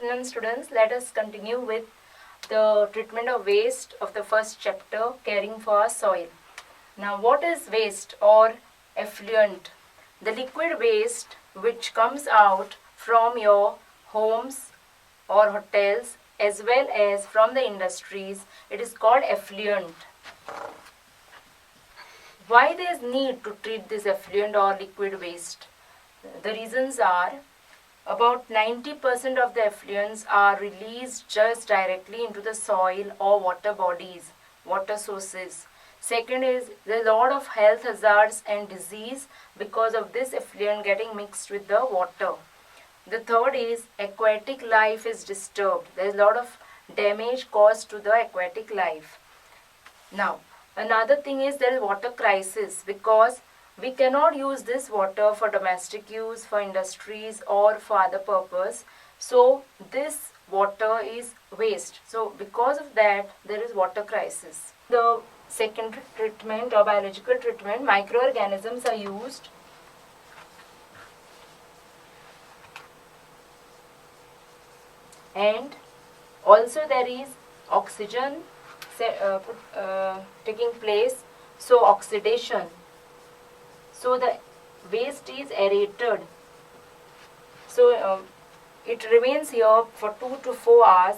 afternoon, students. Let us continue with the treatment of waste of the first chapter, caring for our soil. Now, what is waste or effluent? The liquid waste which comes out from your homes or hotels as well as from the industries, it is called effluent. Why there is need to treat this effluent or liquid waste? The reasons are about 90% of the effluents are released just directly into the soil or water bodies, water sources. Second is there are a lot of health hazards and disease because of this effluent getting mixed with the water. The third is aquatic life is disturbed. There is a lot of damage caused to the aquatic life. Now, another thing is there is water crisis because we cannot use this water for domestic use, for industries or for other purpose. So this water is waste. So because of that, there is water crisis. The second treatment or biological treatment, microorganisms are used. And also there is oxygen taking place. So oxidation. So the waste is aerated. So it remains here for 2 to 4 hours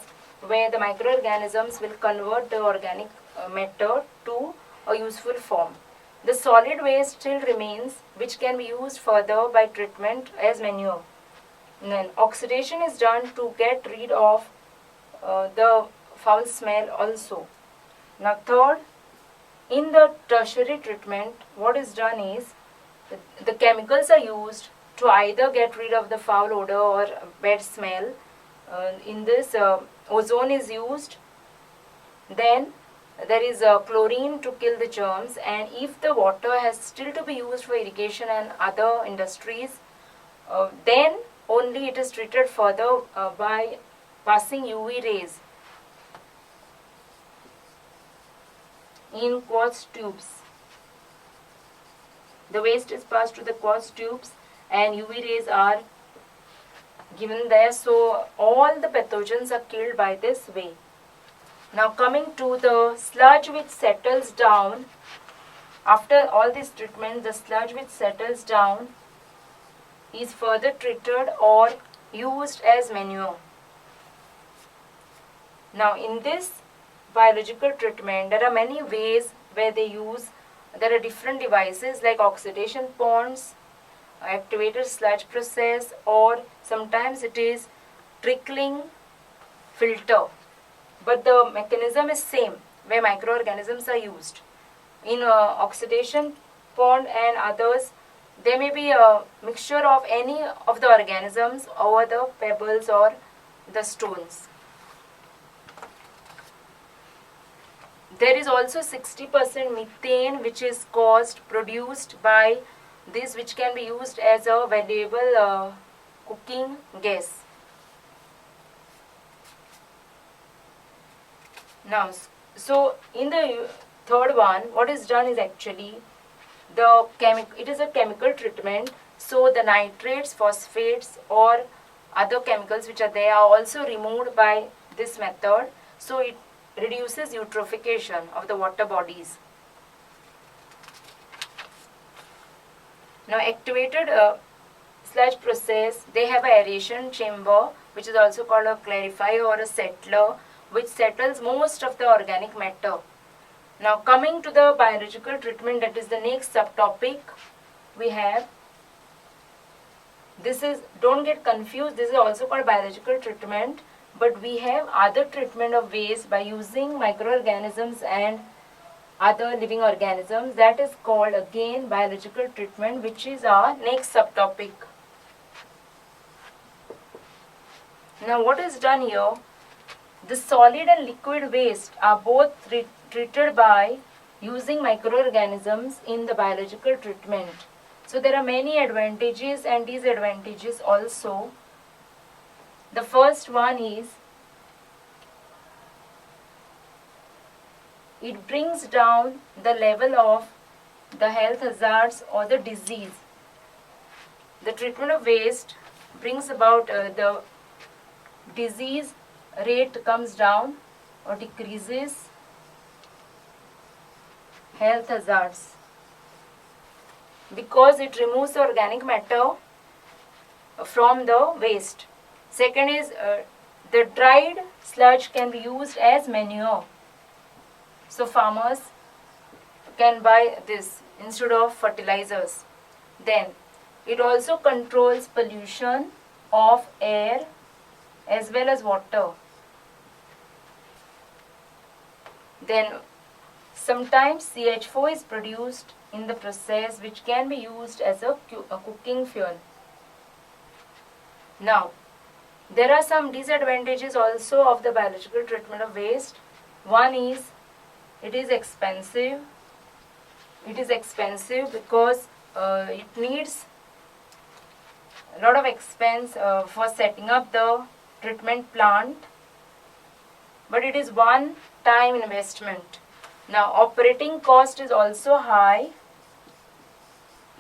where the microorganisms will convert the organic matter to a useful form. The solid waste still remains which can be used further by treatment as manure. And then oxidation is done to get rid of the foul smell also. Now third, in the tertiary treatment, what is done is the chemicals are used to either get rid of the foul odor or bad smell. In this, ozone is used. Then there is chlorine to kill the germs. And if the water has still to be used for irrigation and other industries, then only it is treated further by passing UV rays in quartz tubes. The waste is passed to the quartz tubes and UV rays are given there. So all the pathogens are killed by this way. Now coming to the sludge which settles down, after all this treatment, the sludge which settles down is further treated or used as manure. Now in this biological treatment, there are many ways where they use. There are different devices like oxidation ponds, activated sludge process, or sometimes it is trickling filter. But the mechanism is same where microorganisms are used. In oxidation pond and others, there may be a mixture of any of the organisms over the pebbles or the stones. There is also 60% methane which is produced by this, which can be used as a valuable cooking gas. Now, so in the third one, what is done is actually it is a chemical treatment. So the nitrates, phosphates or other chemicals which are there are also removed by this method. So it reduces eutrophication of the water bodies. Now activated sludge process, they have an aeration chamber which is also called a clarifier or a settler, which settles most of the organic matter. Now coming to the biological treatment, that is the next subtopic we have. This is, don't get confused, this is also called biological treatment, but we have other treatment of waste by using microorganisms and other living organisms. That is called again biological treatment, which is our next subtopic. Now what is done here? The solid and liquid waste are both treated by using microorganisms in the biological treatment. So there are many advantages and disadvantages also. The first one is it brings down the level of the health hazards or the disease. The treatment of waste brings about the disease rate comes down or decreases, health hazards, because it removes the organic matter from the waste. Second is the dried sludge can be used as manure. So farmers can buy this instead of fertilizers. Then it also controls pollution of air as well as water. Then sometimes CH4 is produced in the process, which can be used as a cooking fuel. Now, there are some disadvantages also of the biological treatment of waste. One is it is expensive. It is expensive because it needs a lot of expense for setting up the treatment plant, but it is one time investment. Now, operating cost is also high.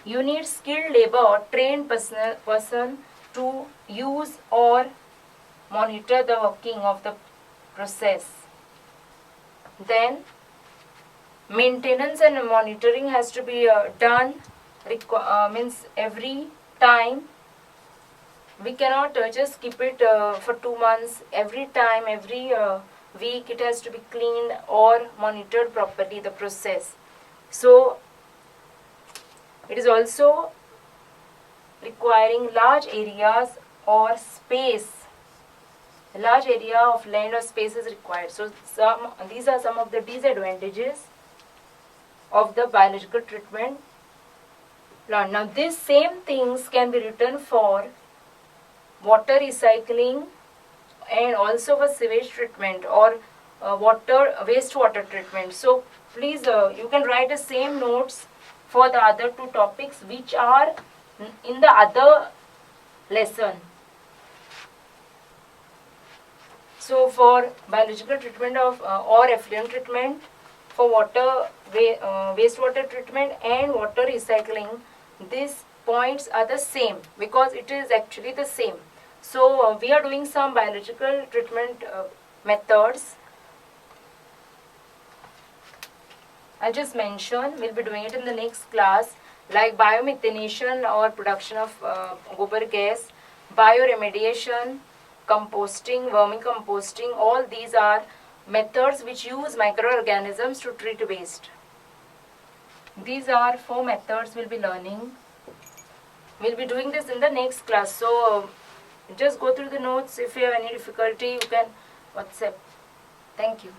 You need skilled labor or trained person to use or monitor the working of the process. Then maintenance and monitoring has to be done, means every time. We cannot just keep it for 2 months. Every time, every week it has to be cleaned or monitored properly, the process. So it is also requiring large areas or space. A large area of land or space is required. So these are some of the disadvantages of the biological treatment plant. Now these same things can be written for water recycling and also for sewage treatment or wastewater treatment. So please you can write the same notes for the other two topics which are in the other lesson. So for biological treatment of or effluent treatment, for water wastewater treatment and water recycling, these points are the same because it is actually the same. So we are doing some biological treatment methods. I just mentioned, we'll be doing it in the next class, like biomethanation or production of gobar gas, bioremediation, composting, vermicomposting. All these are methods which use microorganisms to treat waste. These are 4 methods we'll be learning. We'll be doing this in the next class. So just go through the notes. If you have any difficulty, you can WhatsApp. Thank you.